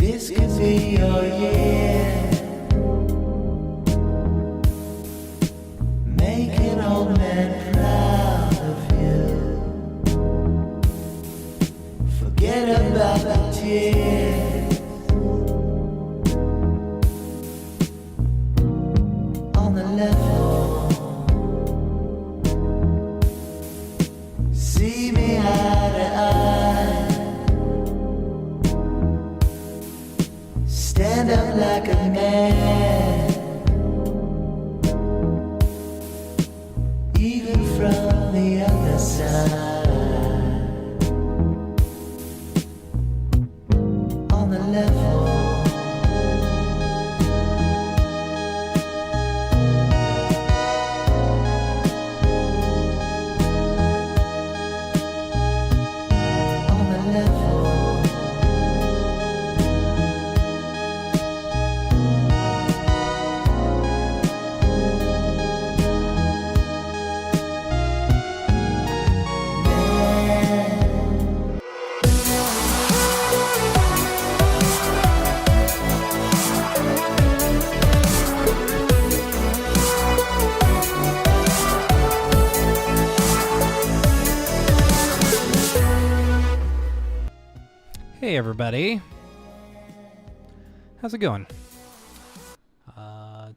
This could be your year. Make an old man proud of you. Forget about the tears on the level. See me eye to eye. Stand up like a man, even from the other side. On the level. On the level. Hey everybody, how's it going?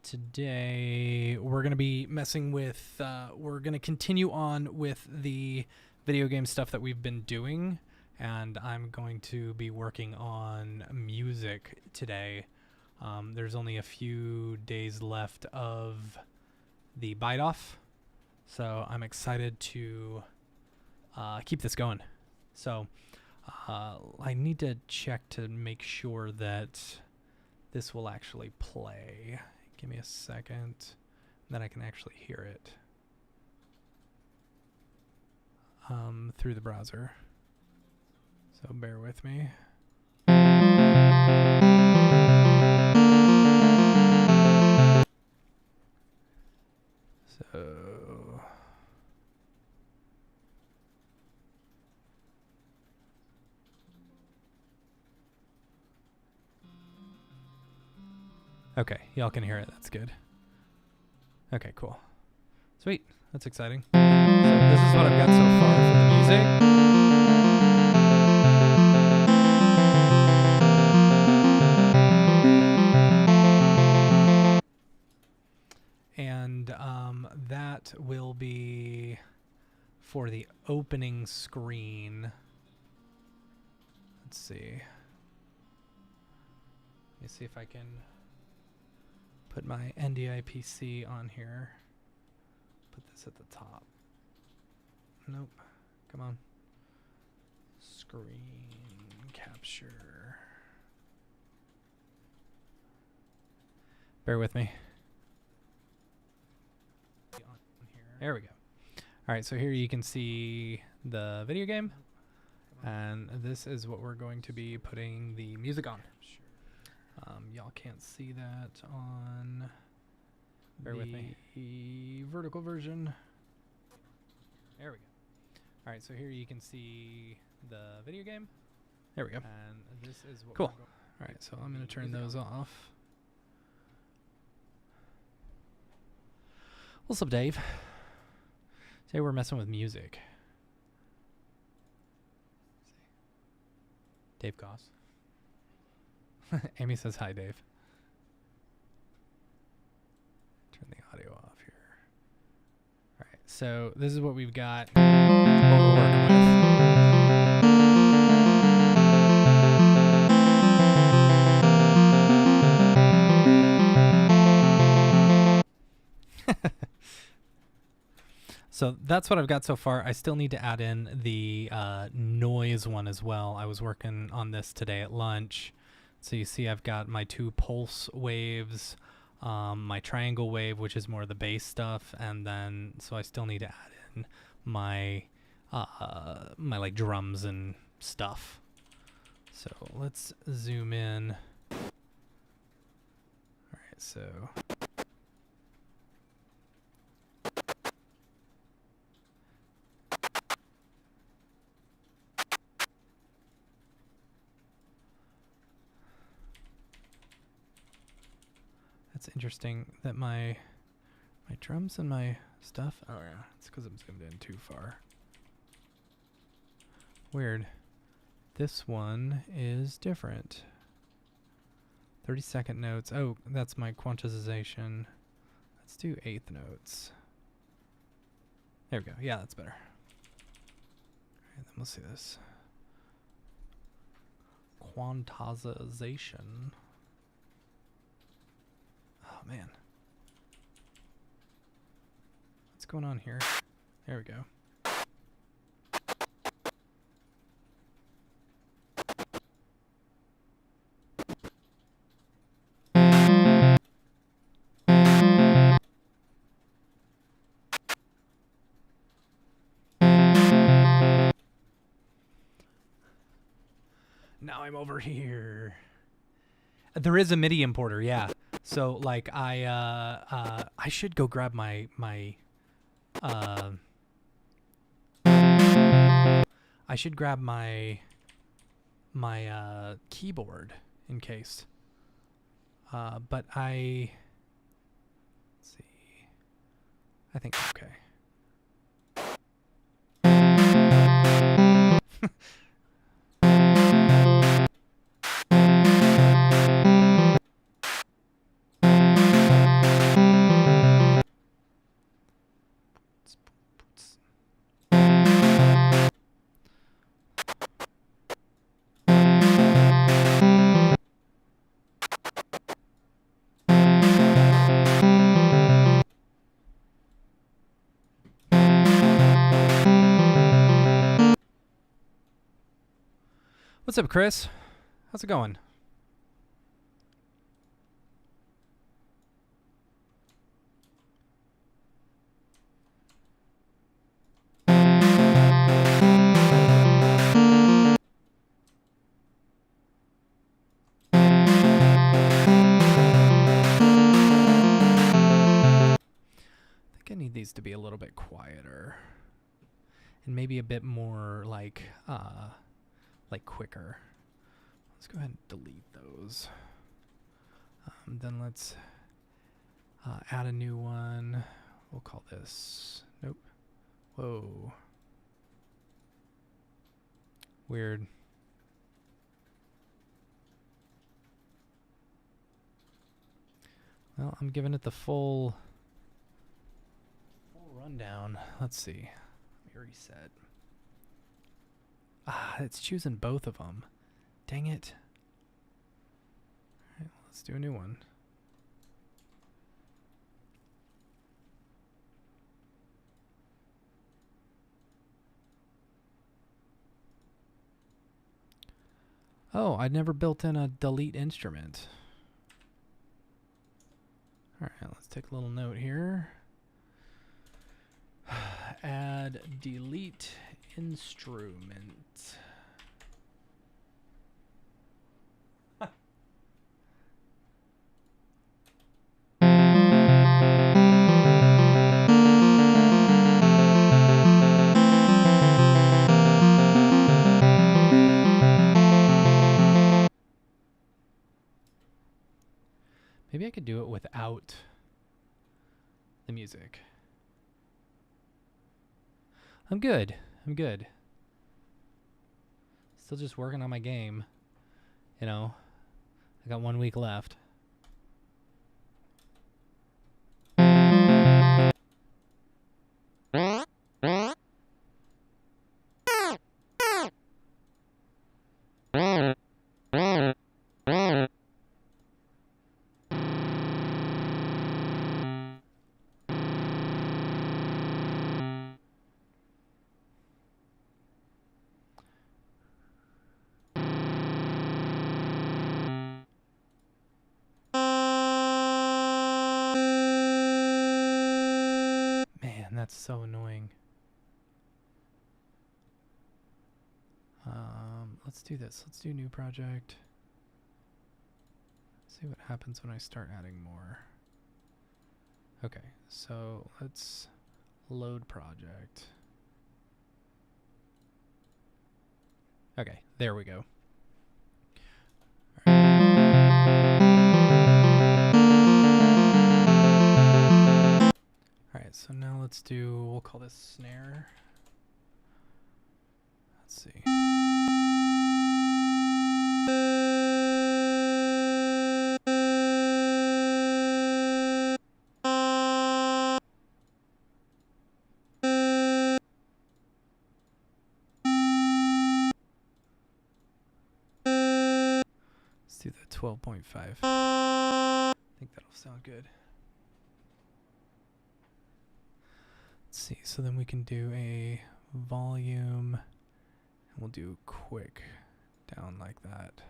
Today we're going to be messing with, we're going to continue on with the video game stuff that we've been doing, and I'm going to be working on music today. There's only a few days left of the bite-off, so I'm excited to keep this going. So I need to check to make sure that this will actually play. Give me a second, then I can actually hear it through the browser. So bear with me. So okay, y'all can hear it. That's good. Okay, cool. Sweet. That's exciting. So this is what I've got so far for the music. And that will be for the opening screen. Let's see. Let me see if I can put my NDI PC on here. Put this at the top. Nope. Come on. Screen capture. Bear with me. There we go. All right, so here you can see the video game, and this is what we're going to be putting the music on. Y'all can't see that on Bear with me. The vertical version. There we go. All right, so here you can see the video game. There we go. And this is what cool. All right, so I'm going to turn those off. What's up, Dave? Today we're messing with music. Dave Goss. Amy says hi, Dave. Turn the audio off here. All right, so this is what we've got. What we're working with. So that's what I've got so far. I still need to add in the noise one as well. I was working on this today at lunch. So you see I've got my 2 pulse waves, my triangle wave, which is more the bass stuff, and then so I still need to add in my my like drums and stuff. So let's zoom in. All right, so That's interesting that my drums and my stuff. Oh yeah, it's because I'm zoomed in too far. Weird. This one is different. 30-second notes. Oh, that's my quantization. Let's do eighth notes. There we go. Yeah, that's better. Alright, then we'll see this. Quantization. Oh man. What's going on here? There we go. Now I'm over here. There is a MIDI importer, yeah. So like I should go grab my I should grab my keyboard in case. But let's see. I think okay. What's up, Chris? How's it going? I think I need these to be a little bit quieter and maybe a bit more like quicker. Let's go ahead and delete those. Then let's add a new one. We'll call this, nope. Whoa. Weird. Well, I'm giving it the full rundown. Let's see. Let me reset. Ah, it's choosing both of them. Dang it. Alright, well, let's do a new one. Oh, I'd never built in a delete instrument. Alright, let's take a little note here. Add delete instrument. Maybe I could do it without the music. I'm good. I'm good. Still just working on my game. You know, I got 1 week left. That's so annoying. Let's do this. Let's do new project. See what happens when I start adding more. Okay, so let's load project. Okay, there we go. All right. Alright, so now we'll call this snare. Let's see. Let's do the 12.5. I think that'll sound good. Let's see, so then we can do a volume, and we'll do quick down like that.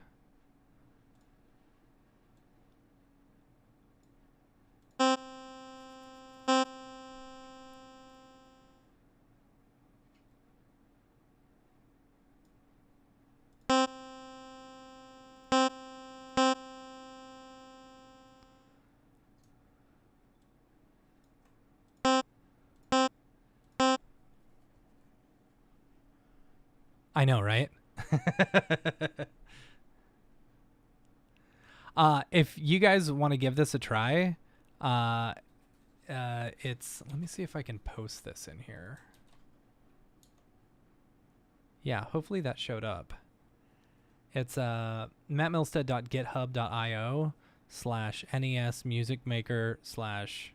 I know, right? If you guys want to give this a try, let me see if I can post this in here. Yeah, hopefully that showed up. It's mattmilstead.github.io/NES music maker /NES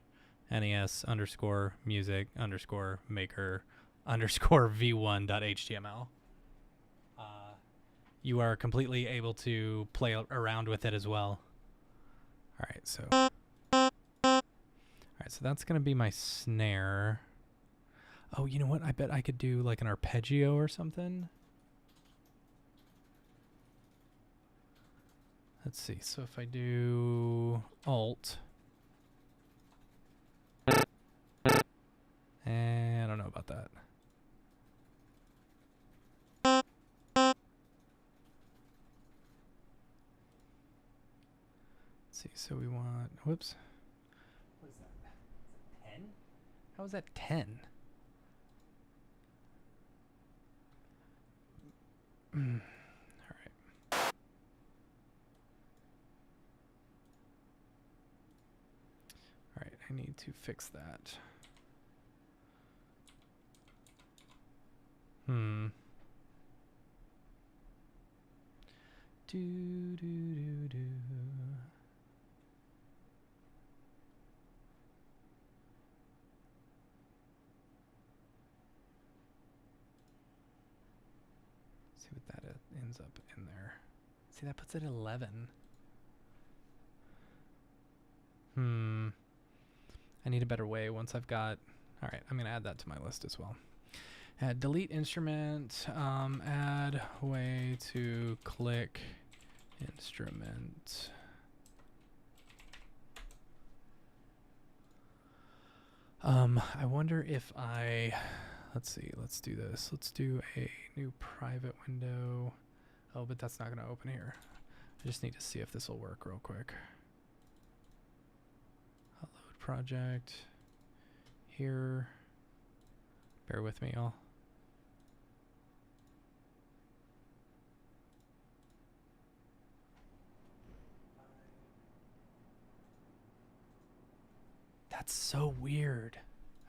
_music _maker _v1.html. You are completely able to play around with it as well. All right, so that's gonna be my snare. Oh, you know what? I bet I could do like an arpeggio or something. Let's see. So if I do Alt, I don't know about that. Let's see. So we want. Whoops. What is that? Is that 10? How is that 10? All right, I need to fix that. Do. See what that ends up in there. See, that puts it at 11. I need a better way once I've got... All right, I'm going to add that to my list as well. Add delete instrument, add way to click instrument. I wonder if let's see, let's do this. Let's do a new private window. Oh, but that's not going to open here. I just need to see if this will work real quick. Upload project here. Bear with me, y'all. That's so weird.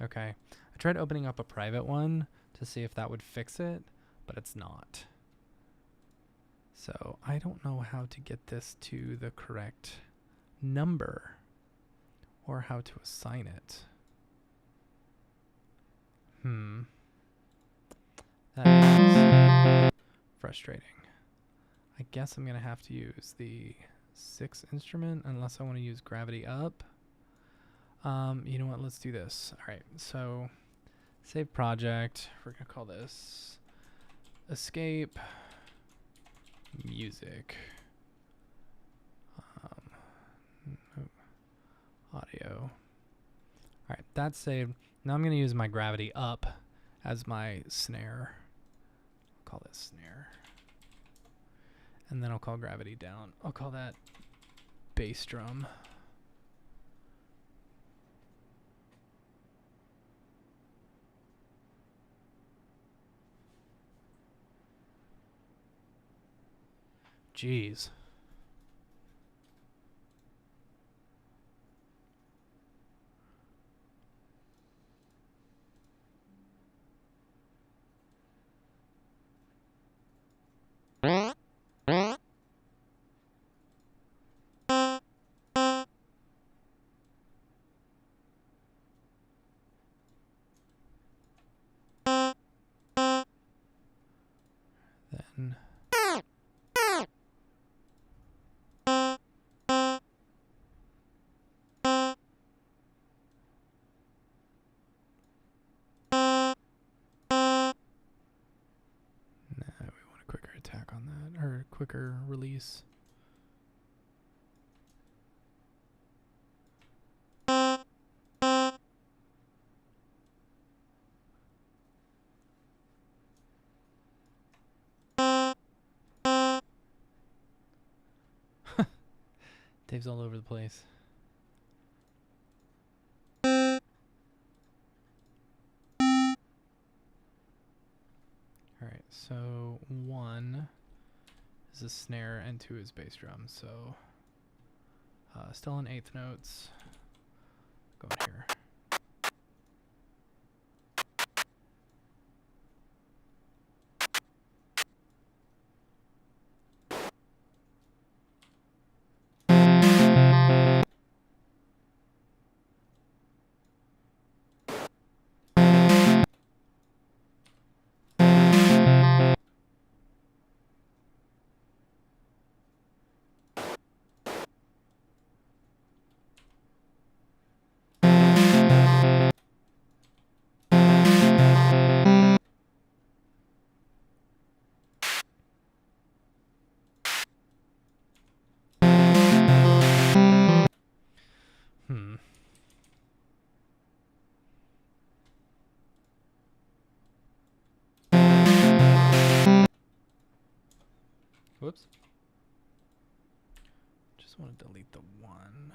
Okay. I tried opening up a private one to see if that would fix it, but it's not. So I don't know how to get this to the correct number or how to assign it. That is frustrating. I guess I'm going to have to use the 6 instrument unless I want to use gravity up. You know what? Let's do this. All right. So save project. We're going to call this escape music. Audio. All right. That's saved. Now I'm going to use my gravity up as my snare. I'll call this snare. And then I'll call gravity down. I'll call that bass drum. Jeez. Then we want a quicker attack on that, or quicker release. Dave's all over the place. Alright, so 1 is a snare and 2 is bass drum, so still on 8th notes. Going here. Whoops. Just want to delete the 1.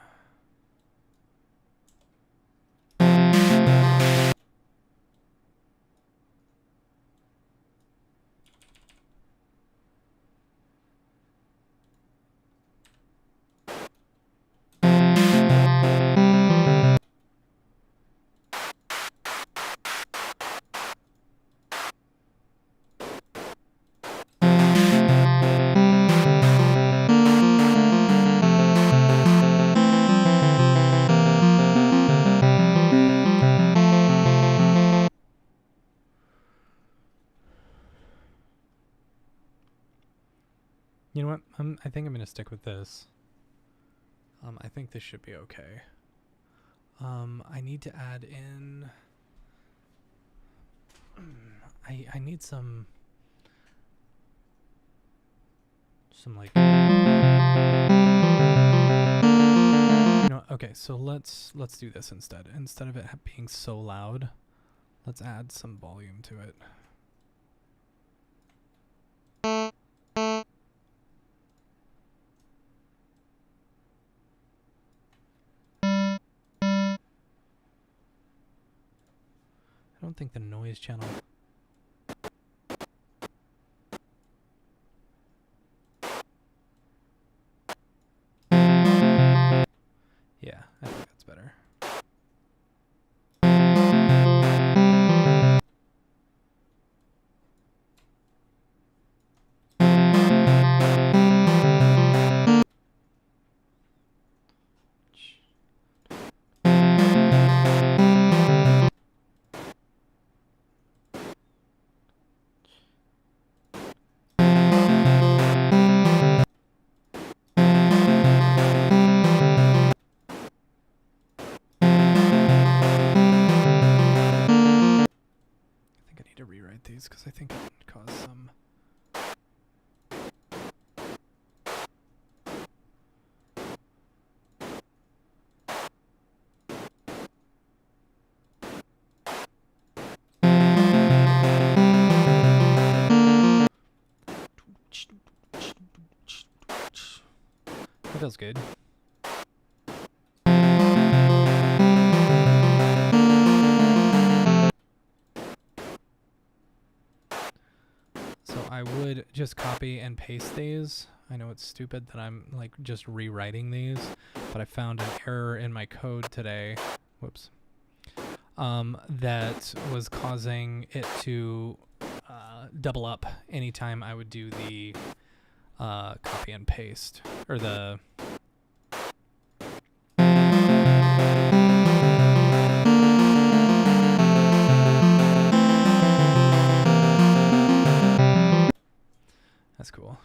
You know what? I think I'm going to stick with this. I think this should be okay. I need to add in... I need some like... You know, okay, so let's do this instead. Instead of it being so loud, let's add some volume to it. I don't think the noise channel... Yeah, I think that's better. Because I think it would cause some... That feels good. I would just copy and paste these. I know it's stupid that I'm like just rewriting these, but I found an error in my code today. Whoops. That was causing it to double up anytime I would do the copy and paste, or the that's cool.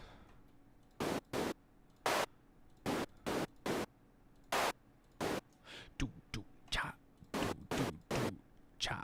Do do cha, do cha.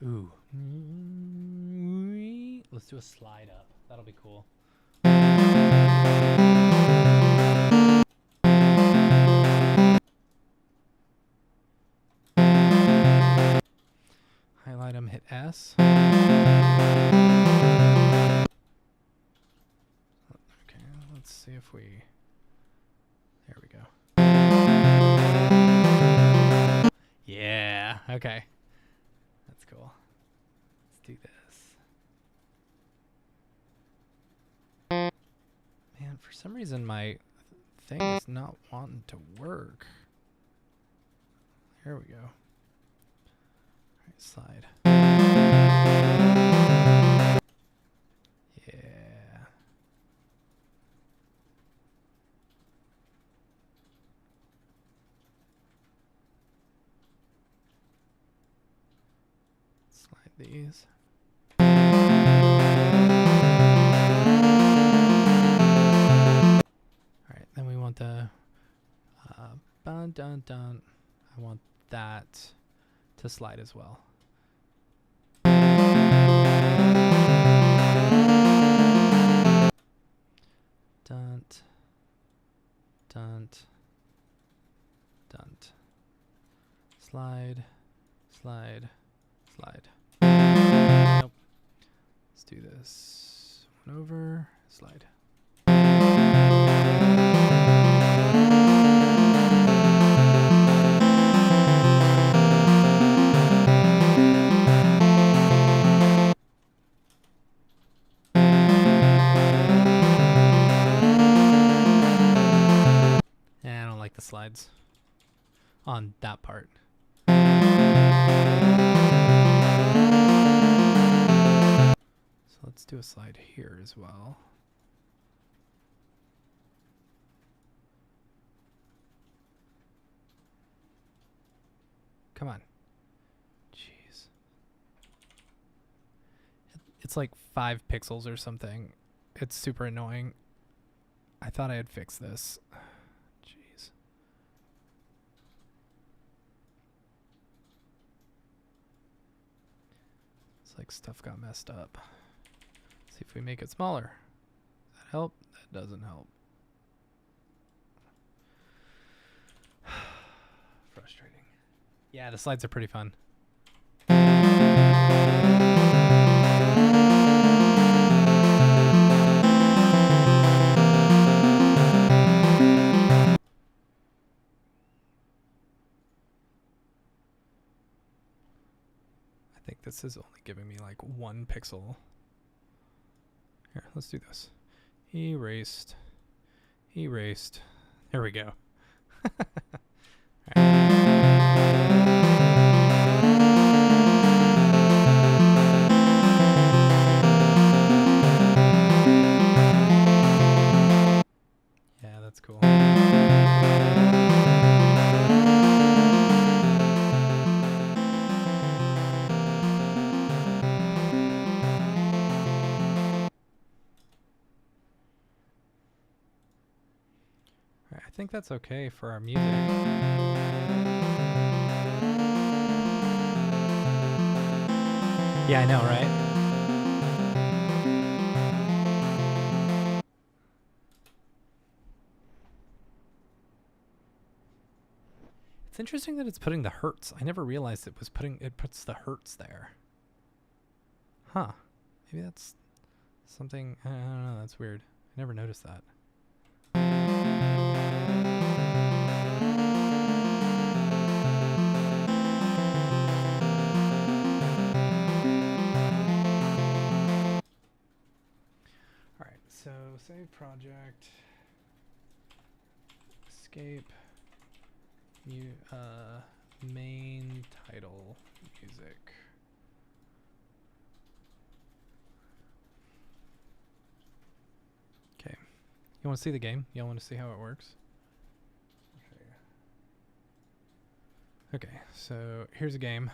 Ooh. Let's do a slide up. That'll be cool. Highlight them, hit S. Okay, let's see if we... There we go. Yeah, okay. That's cool. Let's do this. Man, for some reason my thing is not wanting to work. Here we go. Alright, slide. Yeah. Slide these. Alright, then we want the dun dun dun. I want that to slide as well. Dunt, dunt, dunt. Slide, slide, slide. Nope. Let's do this. One over, slide. Yeah, I don't like the slides on that part. So let's do a slide here as well. Come on. Jeez. It's like 5 pixels or something. It's super annoying. I thought I had fixed this. Jeez. It's like stuff got messed up. See if we make it smaller. Does that help? That doesn't help. Frustrating. Yeah, the slides are pretty fun. I think this is only giving me like 1 pixel. Here, let's do this. Erased. Erased. There we go. Yeah, that's cool. I think that's okay for our music. Yeah, I know, right? It's interesting that it's putting the hertz. I never realized it was puts the hertz there. Huh. Maybe that's something, I don't know, that's weird. I never noticed that. save project, escape, main title, music. Okay. You want to see the game? You want to see how it works? Okay, so here's a game.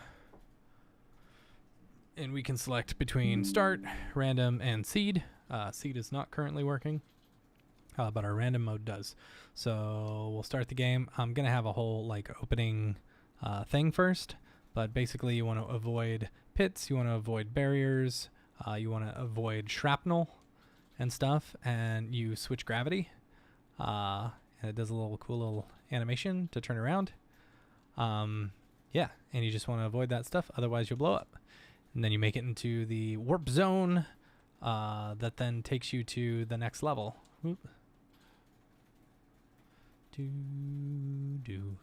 And we can select between start, random, and seed. Seed is not currently working, but our random mode does. So we'll start the game. I'm going to have a whole like opening thing first, but basically you want to avoid pits, you want to avoid barriers, you want to avoid shrapnel and stuff, and you switch gravity. And it does a little cool little animation to turn around. Yeah, and you just want to avoid that stuff, otherwise you'll blow up. And then you make it into the warp zone that then takes you to the next level. Oop. Do.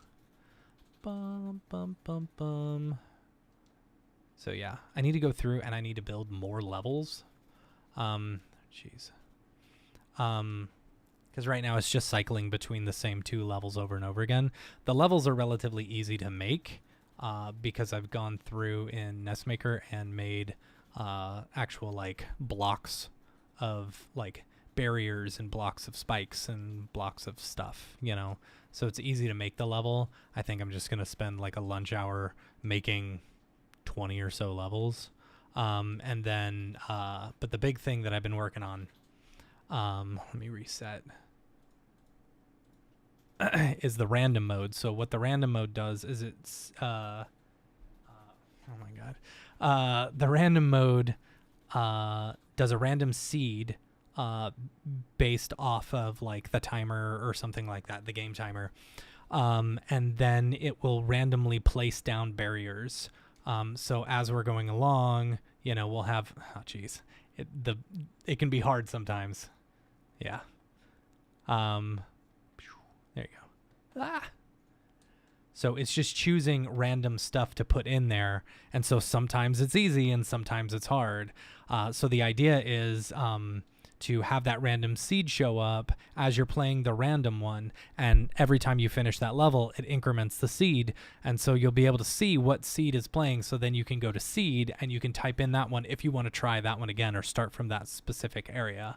Bum, bum, bum, bum. So yeah, I need to go through and I need to build more levels. Jeez. Because right now it's just cycling between the same two levels over and over again. The levels are relatively easy to make because I've gone through in Nestmaker and made actual like blocks of like barriers and blocks of spikes and blocks of stuff, you know. So it's easy to make the level. I think I'm just going to spend like a lunch hour making 20 or so levels. And then, but the big thing that I've been working on, let me reset, is the random mode. So what the random mode does is it's, oh my God, the random mode does a random seed based off of like the timer or something like that, the game timer. And then it will randomly place down barriers. So as we're going along, you know, we'll have, oh geez, it can be hard sometimes. Yeah. There you go. Ah. So it's just choosing random stuff to put in there. And so sometimes it's easy and sometimes it's hard. So the idea is to have that random seed show up as you're playing the random one. And every time you finish that level, it increments the seed. And so you'll be able to see what seed is playing. So then you can go to seed and you can type in that one if you want to try that one again or start from that specific area,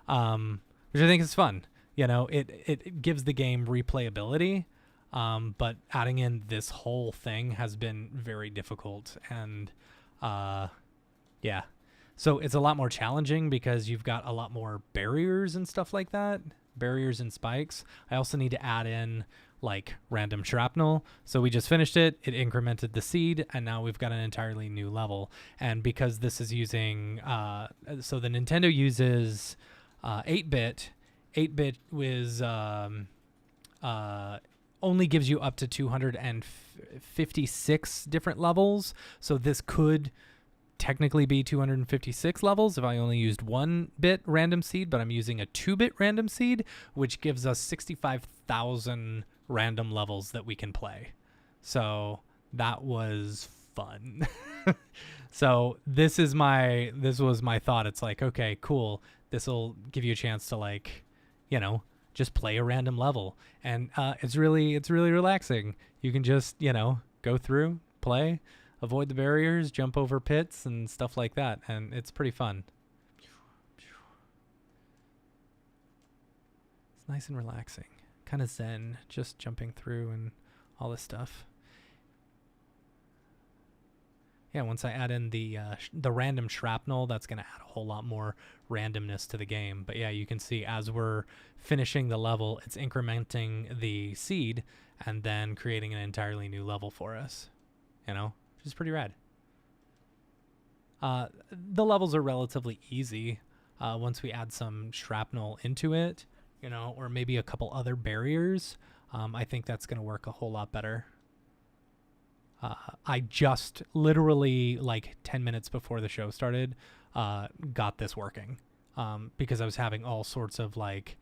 which I think is fun. You know, it gives the game replayability. But adding in this whole thing has been very difficult. And yeah. So it's a lot more challenging because you've got a lot more barriers and stuff like that. Barriers and spikes. I also need to add in like random shrapnel. So we just finished it. It incremented the seed and now we've got an entirely new level. And because this is using, so the Nintendo uses 8-bit. 8-bit was only gives you up to 256 different levels. So this could technically be 256 levels if I only used 1-bit random seed, but I'm using a 2-bit random seed, which gives us 65,000 random levels that we can play. So that was fun. So this was my thought. It's like, okay, cool. This will give you a chance to like, you know, just play a random level. And it's really relaxing. You can just, you know, go through, play, avoid the barriers, jump over pits and stuff like that. And it's pretty fun. It's nice and relaxing. Kind of zen, just jumping through and all this stuff. Yeah, once I add in the random shrapnel, that's going to add a whole lot more randomness to the game. But yeah, you can see as we're finishing the level, it's incrementing the seed and then creating an entirely new level for us, you know, which is pretty rad. The levels are relatively easy once we add some shrapnel into it, you know, or maybe a couple other barriers. I think that's going to work a whole lot better. I just literally like 10 minutes before the show started, got this working, because I was having all sorts of like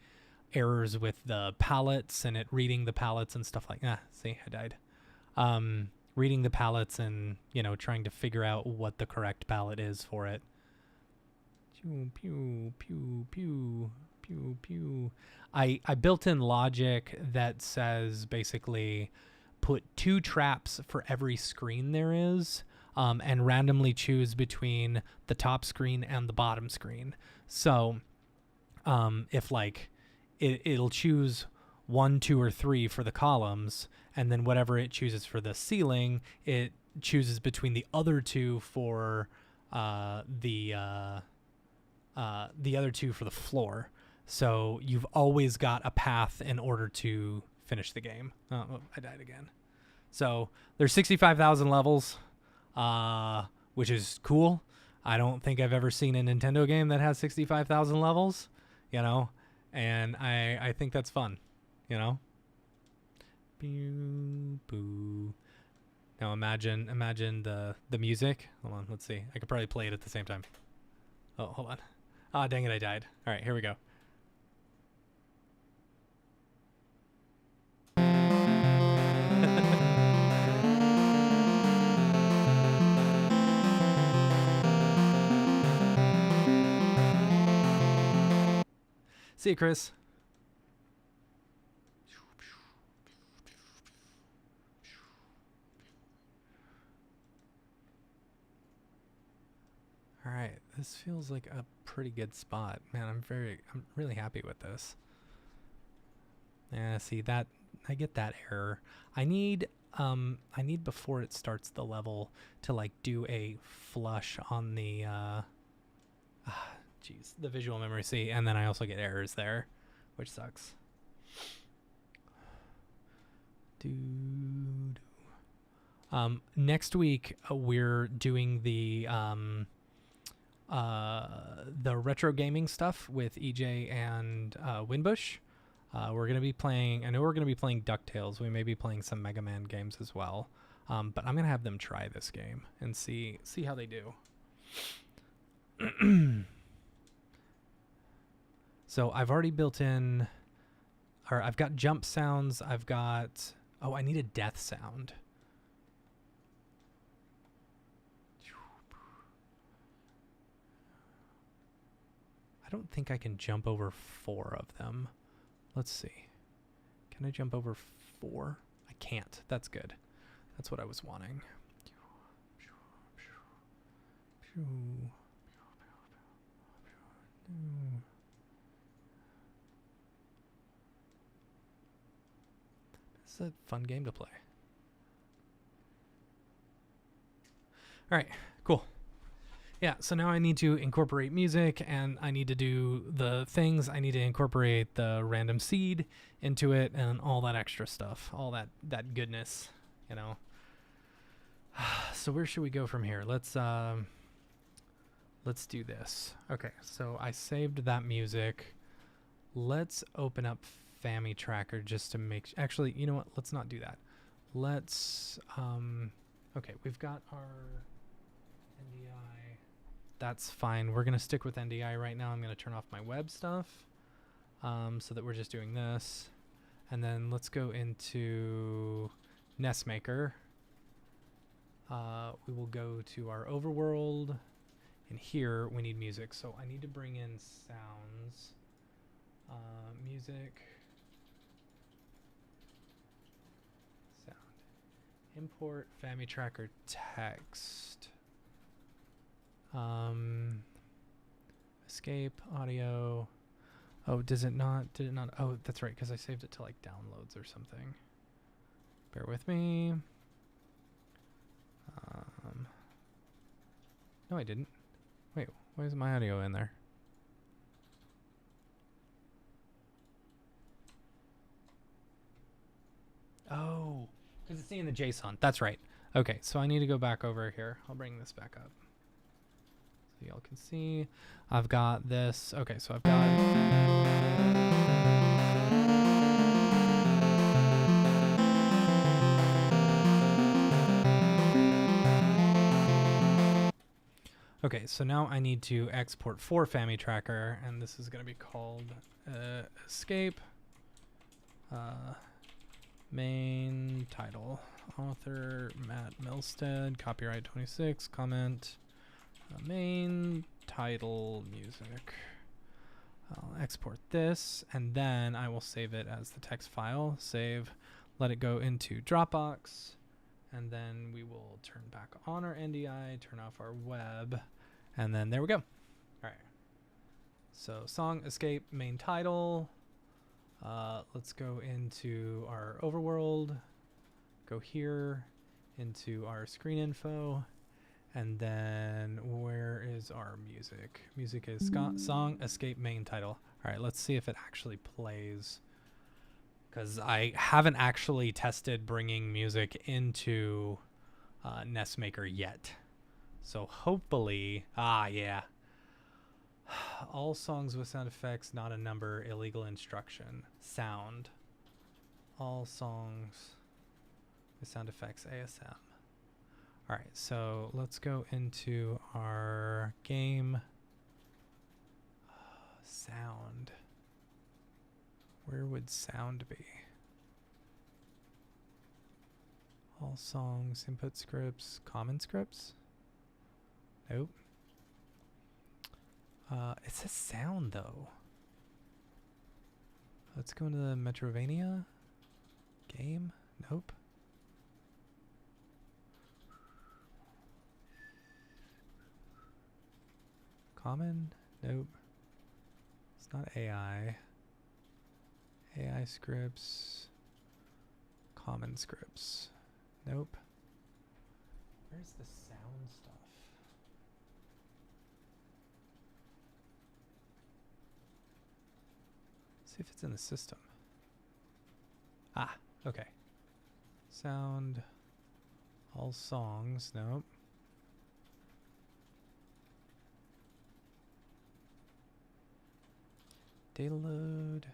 errors with the palettes and it reading the palettes and stuff like that. See, I died. Reading the palettes and, you know, trying to figure out what the correct palette is for it. Pew, pew, pew, pew. Pew pew. I built in logic that says basically put 2 traps for every screen there is, and randomly choose between the top screen and the bottom screen. So if like it'll choose 1, 2, or 3 for the columns, and then whatever it chooses for the ceiling, it chooses between the other 2 for the other 2 for the floor. So you've always got a path in order to finish the game. Oh, I died again. So there's 65,000 levels, which is cool. I don't think I've ever seen a Nintendo game that has 65,000 levels, you know, and I think that's fun, you know. Boo, boo. Now imagine the music. Hold on, let's see. I could probably play it at the same time. Oh, hold on. Ah, dang it, I died. All right, here we go. See you, Chris. All right, this feels like a pretty good spot. Man, I'm really happy with this. Yeah, see that, I get that error. I need before it starts the level to like do a flush on the the visual memory. See, and then I also get errors there, which sucks. Next week we're doing the retro gaming stuff with EJ and Winbush. We're gonna be playing. I know we're gonna be playing DuckTales. We may be playing some Mega Man games as well. But I'm gonna have them try this game and see how they do. So I've already built in, or I've got jump sounds. I've got, oh, I need a death sound. I don't think I can jump over 4 of them. Let's see. Can I jump over 4? I can't. That's good. That's what I was wanting. It's a fun game to play. All right, cool. Yeah, so now I need to incorporate music, and I need to do the things. I need to incorporate the random seed into it and all that extra stuff, all that goodness, you know. So where should we go from here? Let's do this. Okay, so I saved that music. Let's open up Family Tracker just to make actually, you know what? Let's not do that. Let's okay, we've got our NDI. That's fine. We're going to stick with NDI right now. I'm going to turn off my web stuff so that we're just doing this. And then let's go into NestMaker. We will go to our overworld. And here we need music. So I need to bring in sounds. Music. Sound. Import Family Tracker text. Escape audio. Oh, does it not? Did it not? Oh, that's right, because I saved it to like downloads or something. Bear with me. No, I didn't. Wait, why is my audio in there? Oh, because it's seeing the JSON. That's right. Okay, so I need to go back over here. I'll bring this back up. So y'all can see. I've got this. Okay, so I've got... Okay, so now I need to export for Family Tracker, and this is going to be called escape. Main title, author Matt Milstead, copyright 26, comment, main title music. I'll export this, and then I will save it as the text file. Save, let it go into Dropbox, and then we will turn back on our NDI, turn off our web, and then there we go. All right. So song, escape, main title. Let's go into our overworld, go here into our screen info, and then where is our music? Music is song, escape, main title. All right, let's see if it actually plays, because I haven't actually tested bringing music into Nestmaker yet. So hopefully, yeah. All songs with sound effects, not a number, illegal instruction. Sound. All songs with sound effects, ASM. All right, so let's go into our game. Sound. Where would sound be? All songs, input scripts, common scripts? Nope. It says sound though. Let's go into the Metrovania game. Nope. Common? Nope. It's not AI. AI scripts. Common scripts. Nope. Where's the sound stuff? See if it's in the system. Ah, okay. Sound. All songs. Nope. Data load.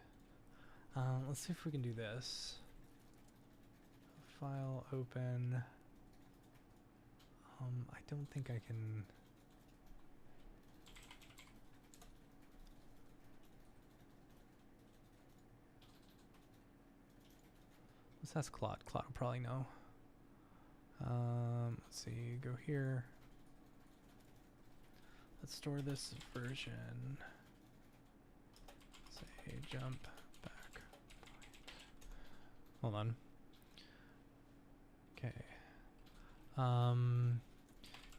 Let's see if we can do this. File open. I don't think I can. Let's ask Claude. Claude will probably know. Let's see. Go here. Let's store this version. Say jump back. Hold on. Okay.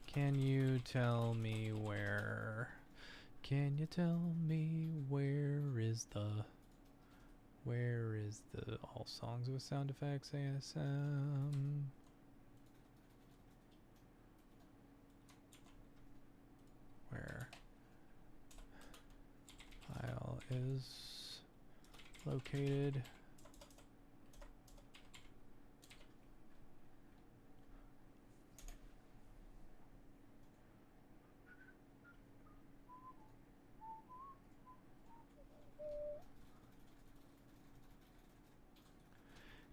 Can you tell me where? Can you tell me where is the all songs with sound effects ASM? Where file is located?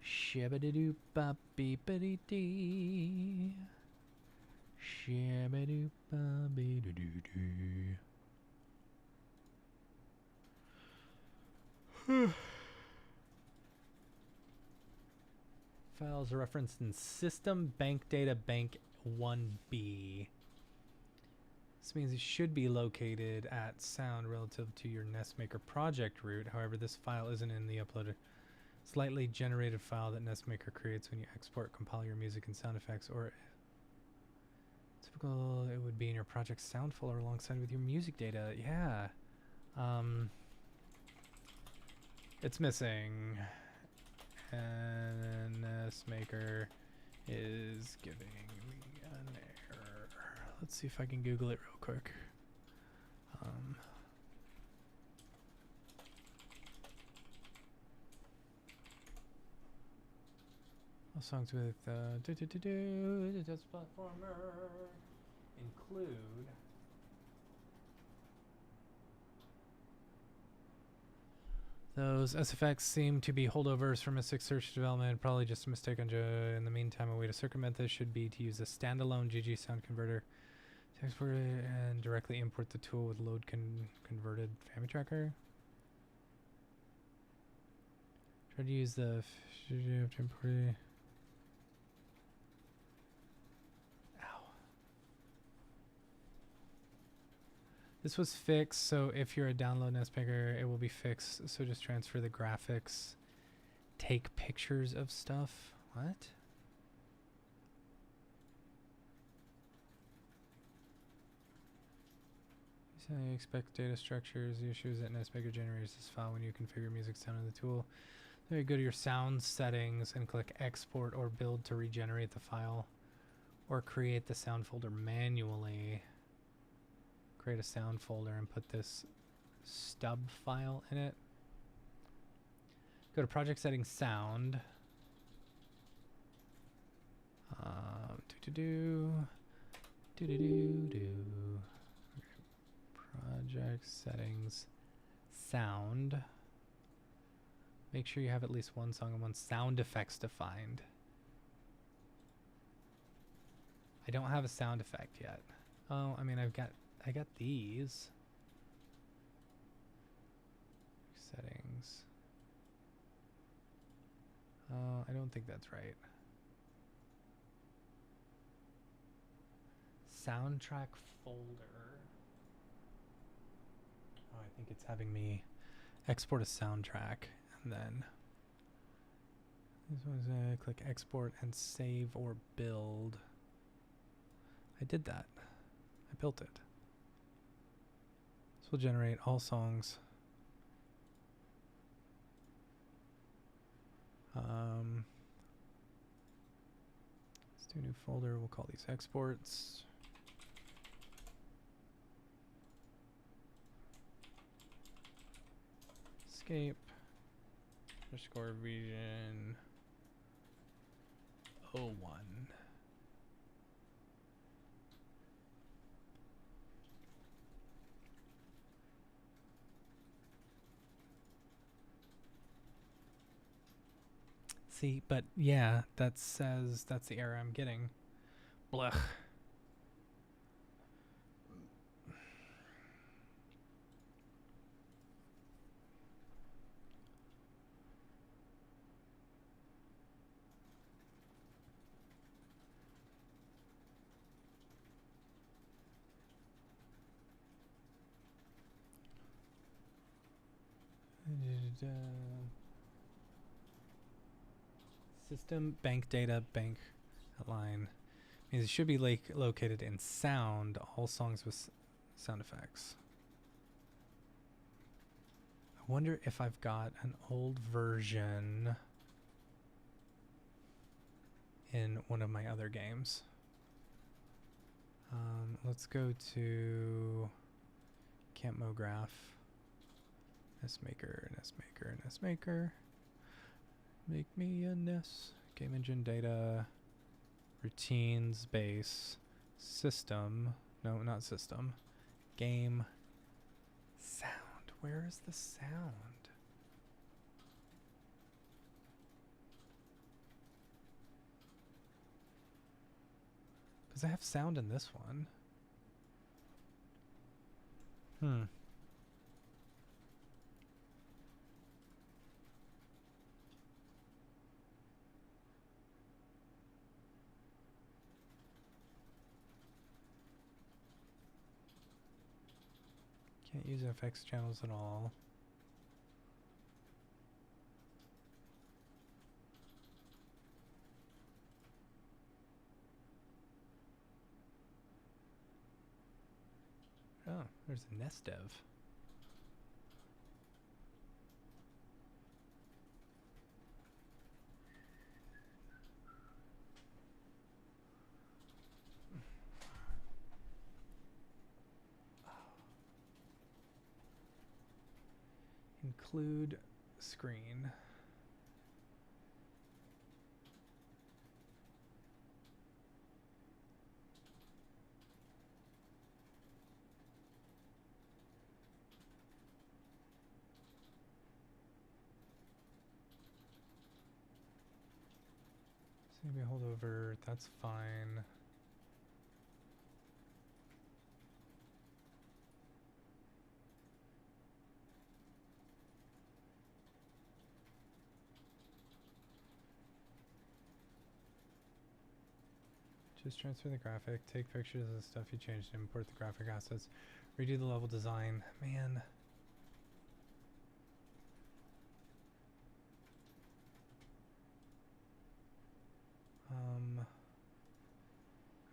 Shabba-doo ba beep-a-dee dee. Shabba-doo ba be-doo-doo doo. Files are referenced in System Bank Data Bank 1B. This means it should be located at sound relative to your Nestmaker project root. However, this file isn't in the uploaded slightly generated file that Nestmaker creates when you export, compile your music and sound effects, or typical it would be in your project sound folder alongside with your music data. Yeah. It's missing. And Nestmaker is giving me an error. Let's see if I can Google it real quick. All songs with just platformer include those SFX seem to be holdovers from a 6 search development, probably just a mistake on Joe. In the meantime, a way to circumvent this should be to use a standalone GG sound converter to export it and directly import the tool with load converted family tracker. Try to use the import it. This was fixed, so if you're a download NestMaker, it will be fixed. So just transfer the graphics. Take pictures of stuff. What? So you expect data structures. The issue is that NestMaker generates this file when you configure music sound in the tool. There you go to your sound settings and click export or build to regenerate the file. Or create the sound folder manually. Create a sound folder and put this stub file in it. Go to project settings sound. Project settings sound. Make sure you have at least one song and one sound effects defined. I don't have a sound effect yet. Oh, I mean I got these. Settings. I don't think that's right. Soundtrack folder. Oh, I think it's having me export a soundtrack and then this one's click export and save or build. I did that. I built it. This will generate all songs. Let's do a new folder. We'll call these exports. Escape. Underscore region 01. See, but yeah, that says that's the error I'm getting. Blech. System bank data bank line means it should be located in sound. All songs with sound effects. I wonder if I've got an old version in one of my other games. Let's go to Camp Mograph. NestMaker. Make me a NES. Game engine data. Routines base. System. No, not system. Game. Sound. Where is the sound? Because I have sound in this one. Can't use FX channels at all. Oh, there's a nest dev. Include screen. So maybe hold over, that's fine. Just transfer the graphic, take pictures of the stuff you changed, import the graphic assets, redo the level design. Man.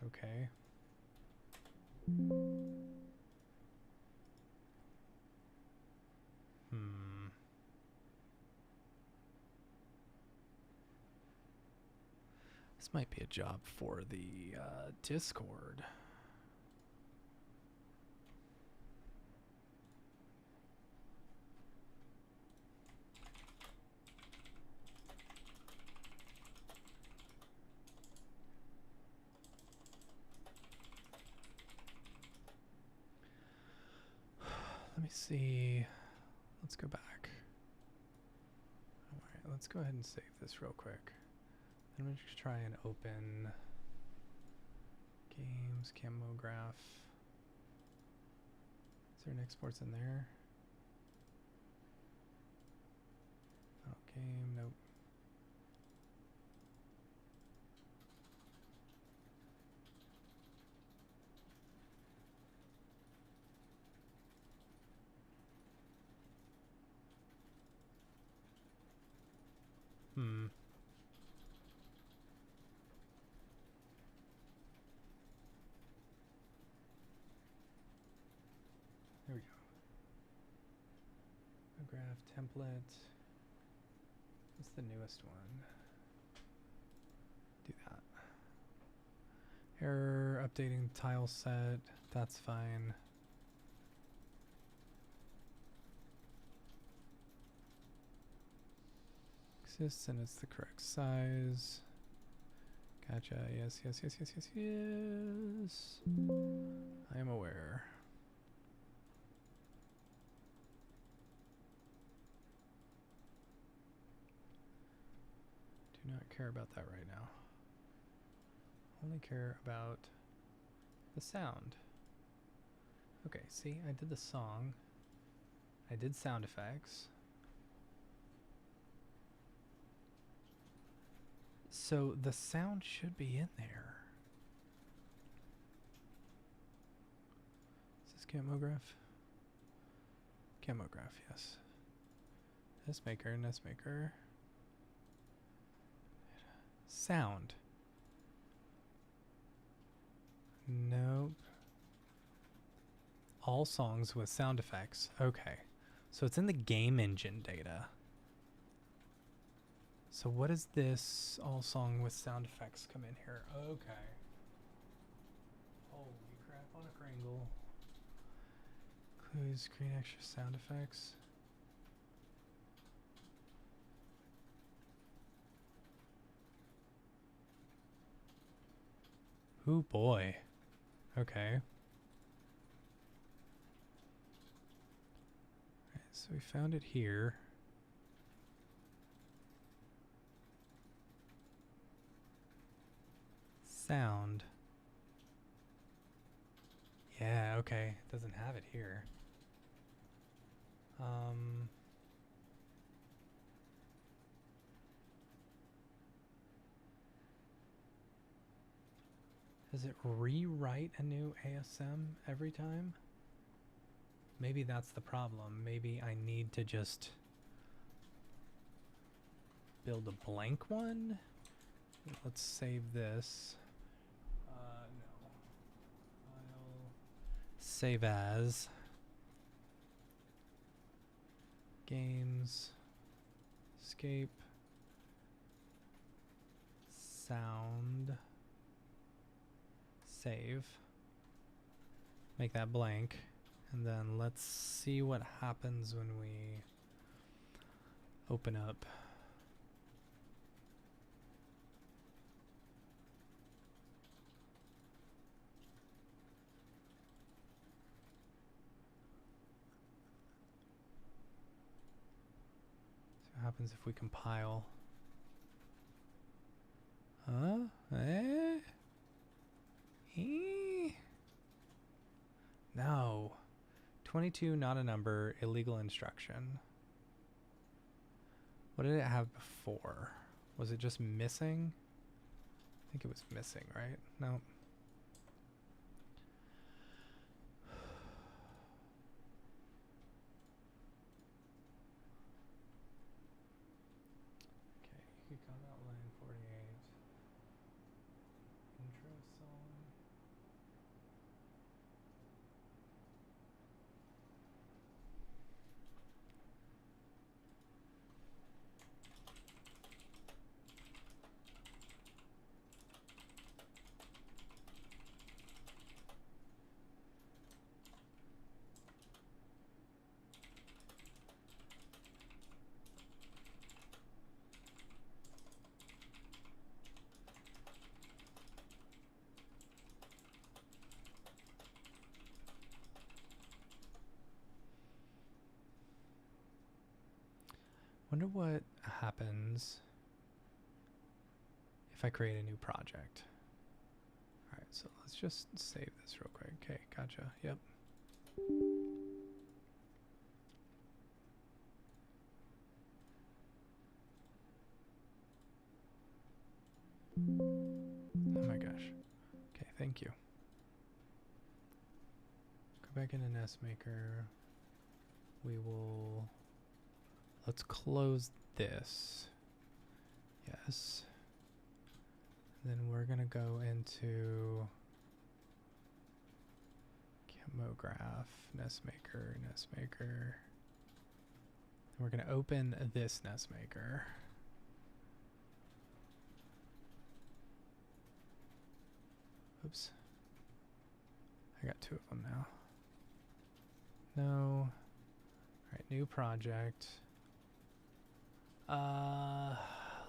Okay. This might be a job for the Discord. Let me see. Let's go back. Alright, let's go ahead and save this real quick. I'm going to just try and open games, Mograph. Is there an exports in there? Oh, game, nope. There we go. Mograph template. What's the newest one? Do that. Error updating tile set. That's fine. Exists and it's the correct size. Gotcha. Yes, yes, yes, yes, yes, yes. I am aware. Do not care about that right now. Only care about the sound. Okay, see, I did the song. I did sound effects. So the sound should be in there. Is this Mograph? Mograph, yes. Nestmaker. Sound. Nope. All songs with sound effects. Okay. So it's in the game engine data. So what is this all song with sound effects come in here? Okay. Holy crap on a Kringle. Clues, screen extra sound effects. Ooh boy. Okay. Alright, so we found it here. Sound. Yeah, okay. It doesn't have it here. Does it rewrite a new ASM every time? Maybe that's the problem. Maybe I need to just build a blank one. Let's save this. No. I'll save as games, escape, sound, save, make that blank, and then let's see what happens when we open up. What happens if we compile? Huh? Eh? No. 22, not a number, illegal instruction. What did it have before? Was it just missing? think it was missing, right? No. Okay, you could come out line 48. Intro song. Wonder what happens if I create a new project. All right, so let's just save this real quick. Okay, gotcha. Yep. Oh my gosh. Okay, thank you. Go back into NestMaker. We will... Let's close this. Yes. Then we're going to go into Mograph, NestMaker, NestMaker. We're going to open this NestMaker. Oops. I got two of them now. No. Alright, new project.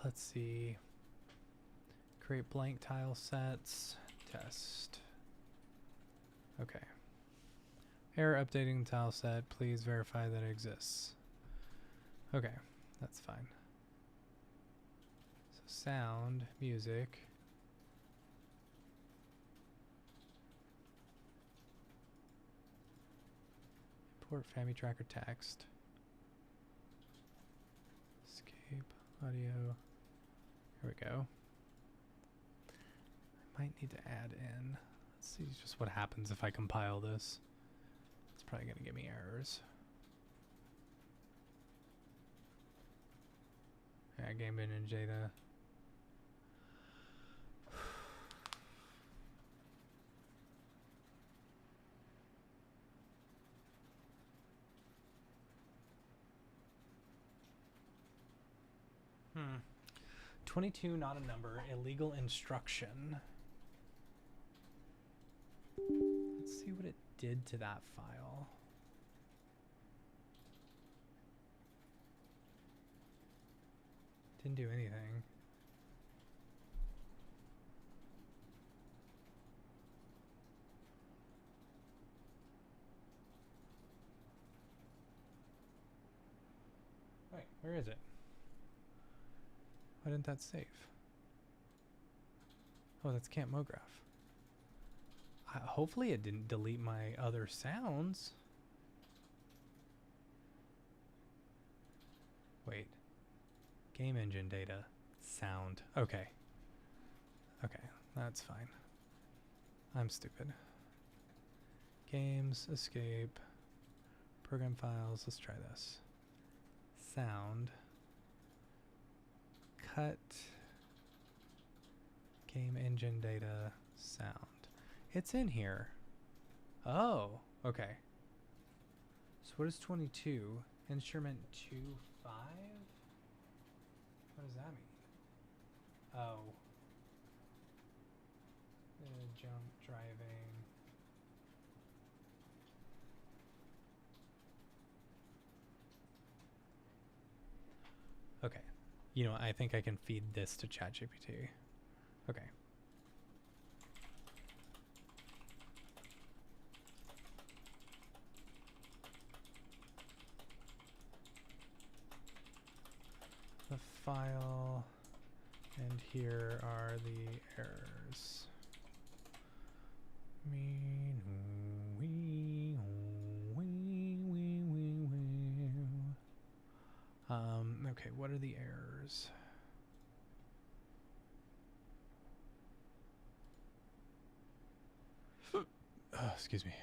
Let's see. Create blank tile sets. Test. Okay. Error updating tile set. Please verify that it exists. Okay, that's fine. So sound, music. Import FamiTracker text. Escape audio. Here we go. I might need to add in. Let's see just what happens if I compile this. It's probably going to give me errors. Yeah, game engine data. Hmm. 22, not a number. Illegal instruction. Let's see what it did to that file. Didn't do anything. Wait, where is it? Why didn't that save? Oh, that's Camp Mograph. Hopefully it didn't delete my other sounds. Wait. Game engine data. Sound. Okay. Okay, that's fine. I'm stupid. Games, escape, program files. Let's try this. Sound. Cut. Game engine data. Sound. It's in here. Oh, okay. So what is 22? Instrument 2.5? What does that mean? Oh. Jump, driving. Okay. You know, I think I can feed this to ChatGPT. Okay. The file, and here are the errors. Okay, what are the errors? Excuse me.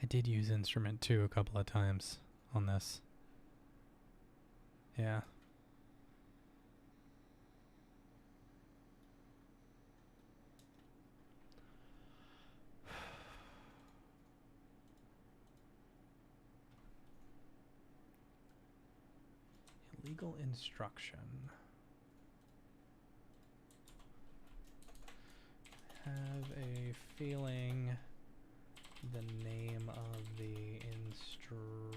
I did use instrument 2 a couple of times on this. Yeah. Legal instruction. Have a feeling the name of the instrument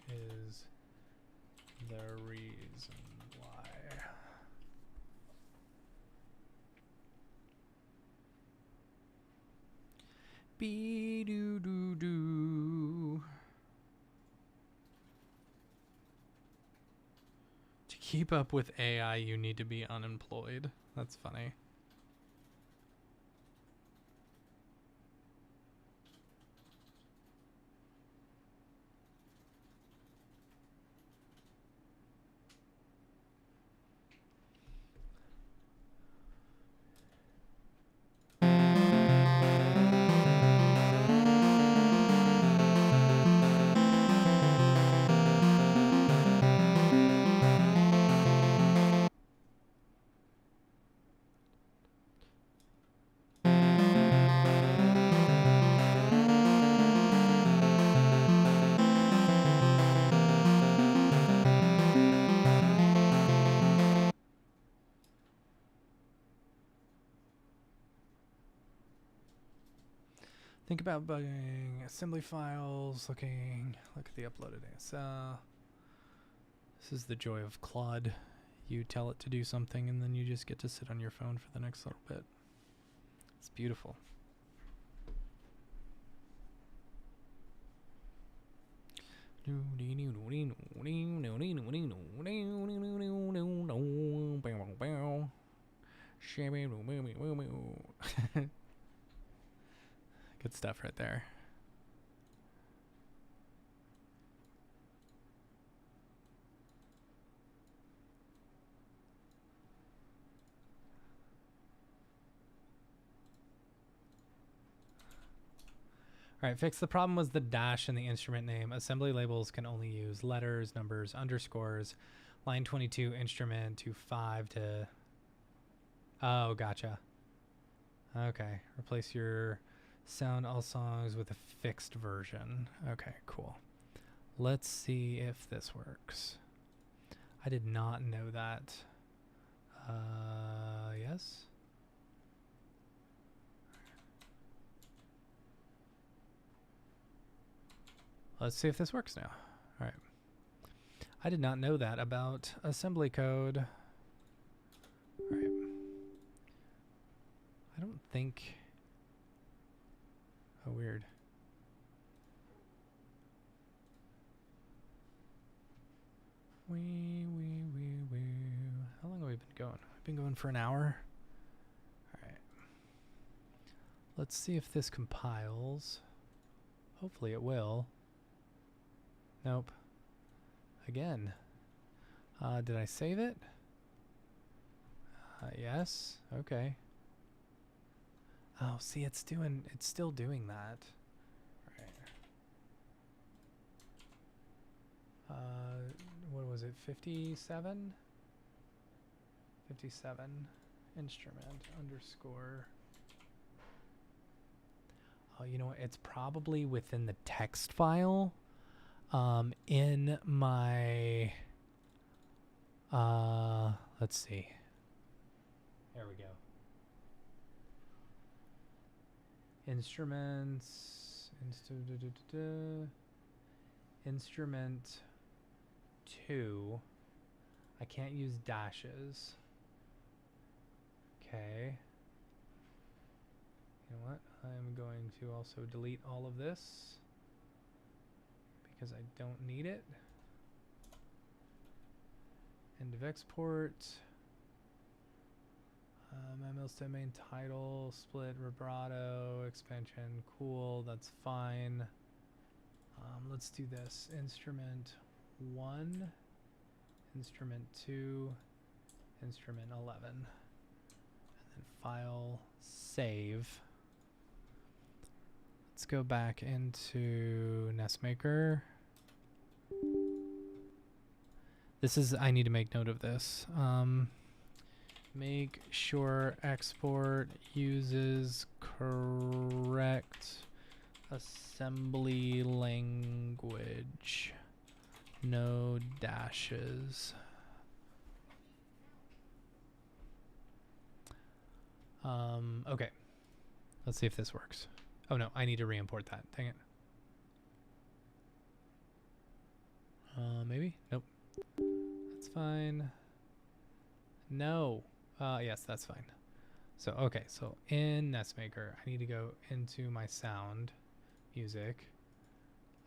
is the reason why. Be doo doo doo. To keep up with AI, you need to be unemployed. That's funny. Think about bugging assembly files, look at the uploaded ASL. This is the joy of Claude. You tell it to do something and then you just get to sit on your phone for the next little bit. It's beautiful. Good stuff right there. All right, fix the problem was the dash in the instrument name. Assembly labels can only use letters, numbers, underscores. Line 22 instrument to 5 to... Oh, gotcha. Okay, replace your sound all songs with a fixed version. Okay, cool. Let's see if this works. I did not know that. Yes? Let's see if this works now. All right. I did not know that about assembly code. All right. I don't think... Oh, weird. How long have we been going? We've been going for an hour. All right. Let's see if this compiles. Hopefully it will. Nope. Again. Did I save it? Yes. Okay. Oh, see, it's still doing that. All right. What was it? 57? 57 instrument underscore. Oh, you know what? It's probably within the text file. In my, let's see. There we go. Instruments, instrument 2. I can't use dashes. Okay. You know what? I'm going to also delete all of this because I don't need it. End of export. MLSTEM main title, split, vibrato, expansion, cool, that's fine. Let's do this. Instrument 1, instrument 2, instrument 11. And then file, save. Let's go back into NestMaker. This is, I need to make note of this. Make sure export uses correct assembly language. No dashes. Okay. Let's see if this works. Oh no, I need to re-import that. Dang it. Maybe? Nope. That's fine. No. Yes, that's fine. So, okay, so in NestMaker, I need to go into my sound, music.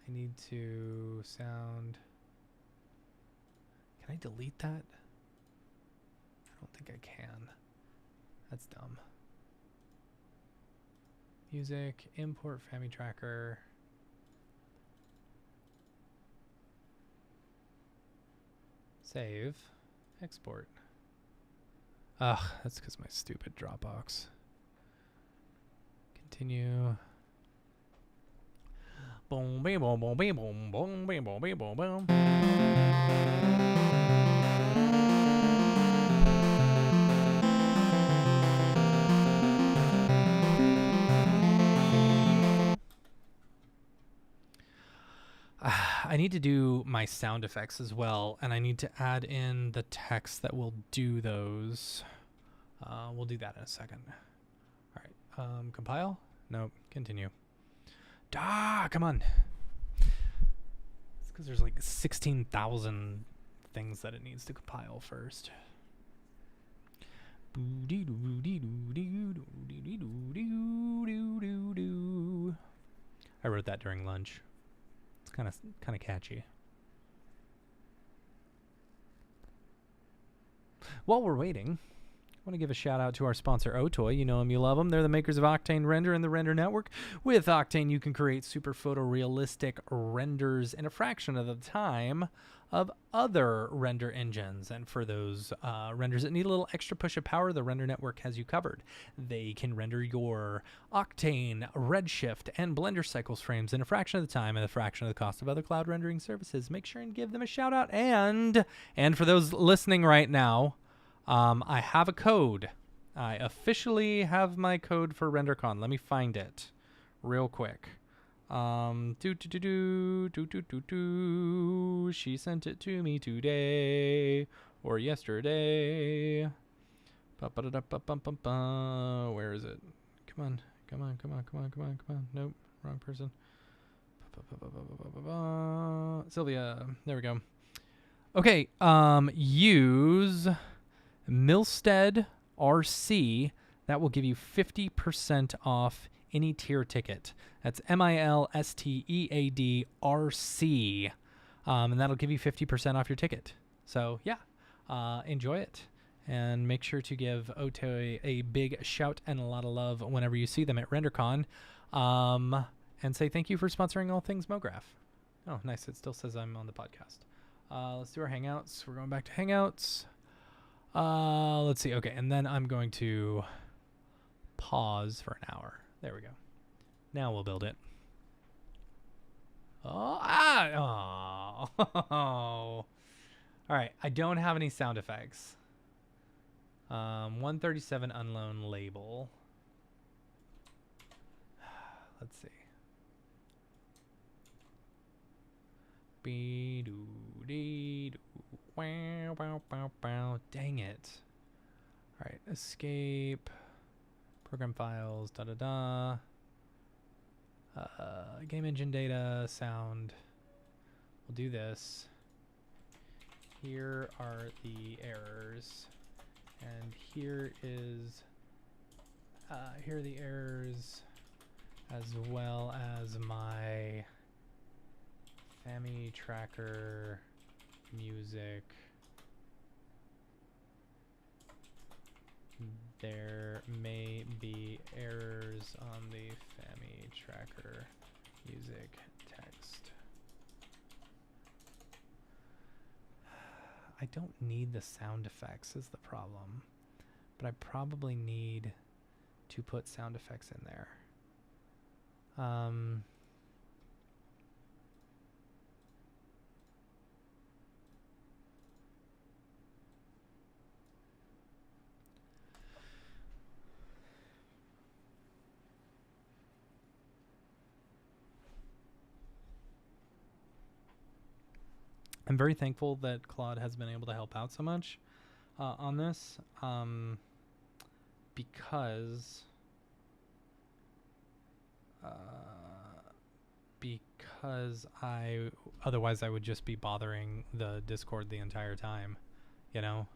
I need to sound. Can I delete that? I don't think I can. That's dumb. Music, import Family Tracker. Save, export. Ugh, that's because my stupid Dropbox. Continue. Boom, boom, boom, boom, boom, boom, boom, boom, boom, boom, boom. I need to do my sound effects as well, and I need to add in the text that will do those. We'll do that in a second. All right, compile? Nope, continue. Come on. It's because there's like 16,000 things that it needs to compile first. I wrote that during lunch. It's kind of catchy. While we're waiting, I want to give a shout out to our sponsor, Otoy. You know them, you love them. They're the makers of Octane Render and the Render Network. With Octane, you can create super photorealistic renders in a fraction of the time of other render engines. And for those renders that need a little extra push of power, the Render Network has you covered. They can render your Octane, Redshift, and Blender Cycles frames in a fraction of the time and a fraction of the cost of other cloud rendering services. Make sure and give them a shout out. And for those listening right now, I have a code. I officially have my code for RenderCon. Let me find it real quick. She sent it to me today or yesterday. Where is it? Come on. Nope, wrong person. Sylvia, there we go. Okay, use Milstead RC. That will give you 50% off any tier ticket. That's MILSTEAD RC. And that'll give you 50% off your ticket. So yeah, enjoy it. And make sure to give Otoy a big shout and a lot of love whenever you see them at RenderCon. And say thank you for sponsoring all things Mograph. Oh, nice. It still says I'm on the podcast. Let's do our Hangouts. We're going back to Hangouts. Let's see. Okay, and then I'm going to pause for an hour. There we go. Now we'll build it. Oh. All right. I don't have any sound effects. 137 unknown label. Let's see. Dang it. All right. Escape. Program files. Game engine data. Sound. We'll do this. Here are the errors. And here are the errors as well as my Fami tracker music. There may be errors on the Fami tracker music text. I don't need the sound effects is the problem, but I probably need to put sound effects in there. I'm very thankful that Claude has been able to help out so much on this, because otherwise I would just be bothering the Discord the entire time, you know.